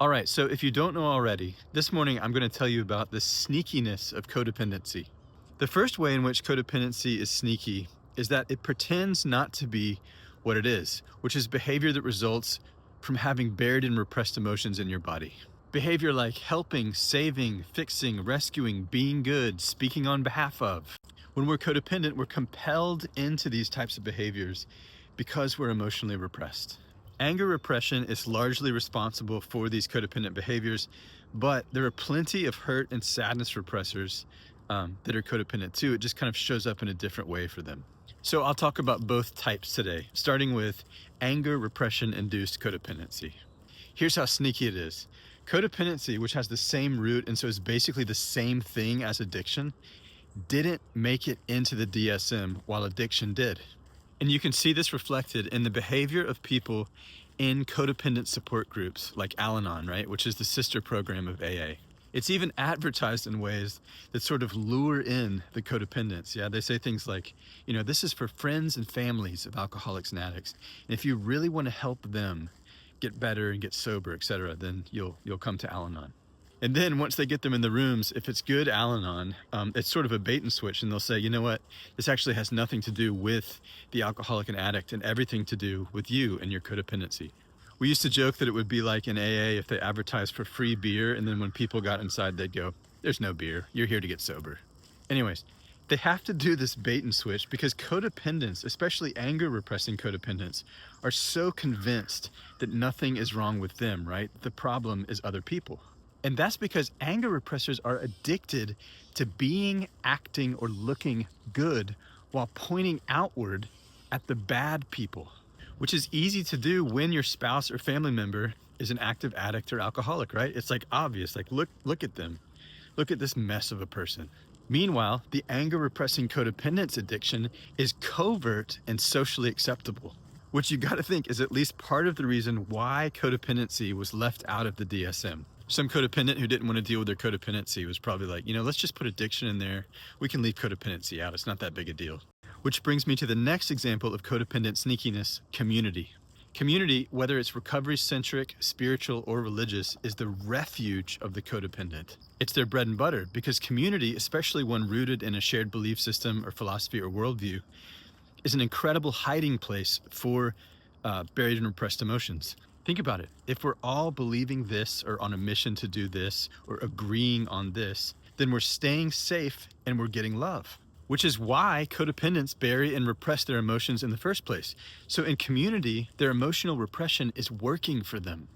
All right, so if you don't know already, this morning I'm going to tell you about the sneakiness of codependency. The first way in which codependency is sneaky is that it pretends not to be what it is, which is behavior that results from having buried and repressed emotions in your body. Behavior like helping, saving, fixing, rescuing, being good, speaking on behalf of. When we're codependent, we're compelled into these types of behaviors because we're emotionally repressed. Anger repression is largely responsible for these codependent behaviors, but there are plenty of hurt and sadness repressors that are codependent too. It just kind of shows up in a different way for them. So I'll talk about both types today, starting with anger repression-induced codependency. Here's how sneaky it is. Codependency, which has the same root and so is basically the same thing as addiction, didn't make it into the DSM while addiction did. And you can see this reflected in the behavior of people in codependent support groups like Al-Anon, right? Which is the sister program of AA. It's even advertised in ways that sort of lure in the codependents. Yeah, they say things like, this is for friends and families of alcoholics and addicts. And if you really want to help them get better and get sober, etc., then you'll come to Al-Anon. And then once they get them in the rooms, if it's good Al-Anon, it's sort of a bait and switch, and they'll say, you know what, this actually has nothing to do with the alcoholic and addict and everything to do with you and your codependency. We used to joke that it would be like in AA if they advertised for free beer, and then when people got inside, they'd go, there's no beer, you're here to get sober. Anyways, they have to do this bait and switch because codependents, especially anger repressing codependents, are so convinced that nothing is wrong with them, right? The problem is other people. And that's because anger repressors are addicted to being, acting, or looking good while pointing outward at the bad people, which is easy to do when your spouse or family member is an active addict or alcoholic, right? It's like obvious, like look at them. Look at this mess of a person. Meanwhile, the anger repressing codependence addiction is covert and socially acceptable, which you got to think is at least part of the reason why codependency was left out of the DSM. Some codependent who didn't want to deal with their codependency was probably like, let's just put addiction in there. We can leave codependency out. It's not that big a deal. Which brings me to the next example of codependent sneakiness, community. Community, whether it's recovery-centric, spiritual, or religious, is the refuge of the codependent. It's their bread and butter because community, especially one rooted in a shared belief system or philosophy or worldview, is an incredible hiding place for buried and repressed emotions. Think about it. If we're all believing this or on a mission to do this or agreeing on this, then we're staying safe and we're getting love, which is why codependents bury and repress their emotions in the first place. So in community, their emotional repression is working for them.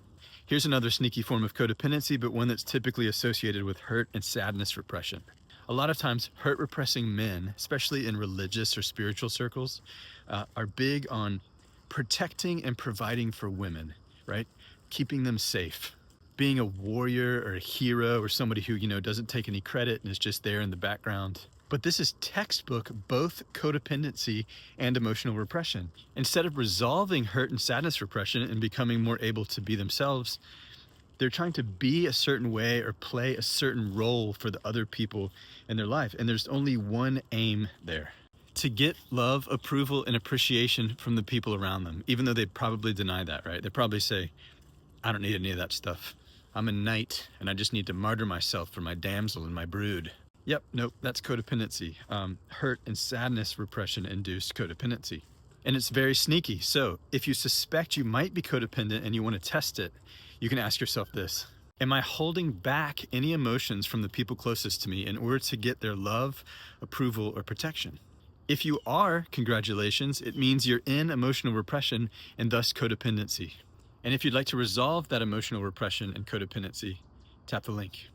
Here's another sneaky form of codependency, but one that's typically associated with hurt and sadness repression. A lot of times, hurt repressing men, especially in religious or spiritual circles, are big on protecting and providing for women, right? Keeping them safe, being a warrior or a hero or somebody who, doesn't take any credit and is just there in the background. But this is textbook both codependency and emotional repression. Instead of resolving hurt and sadness repression and becoming more able to be themselves, they're trying to be a certain way or play a certain role for the other people in their life. And there's only one aim there: to get love, approval, and appreciation from the people around them, even though they probably deny that, right? They probably say, I don't need any of that stuff. I'm a knight and I just need to martyr myself for my damsel and my brood. Yep, nope, that's codependency. Hurt and sadness repression-induced codependency. And it's very sneaky. So if you suspect you might be codependent and you want to test it, you can ask yourself this: am I holding back any emotions from the people closest to me in order to get their love, approval, or protection? If you are, congratulations, it means you're in emotional repression and thus codependency. And if you'd like to resolve that emotional repression and codependency, tap the link.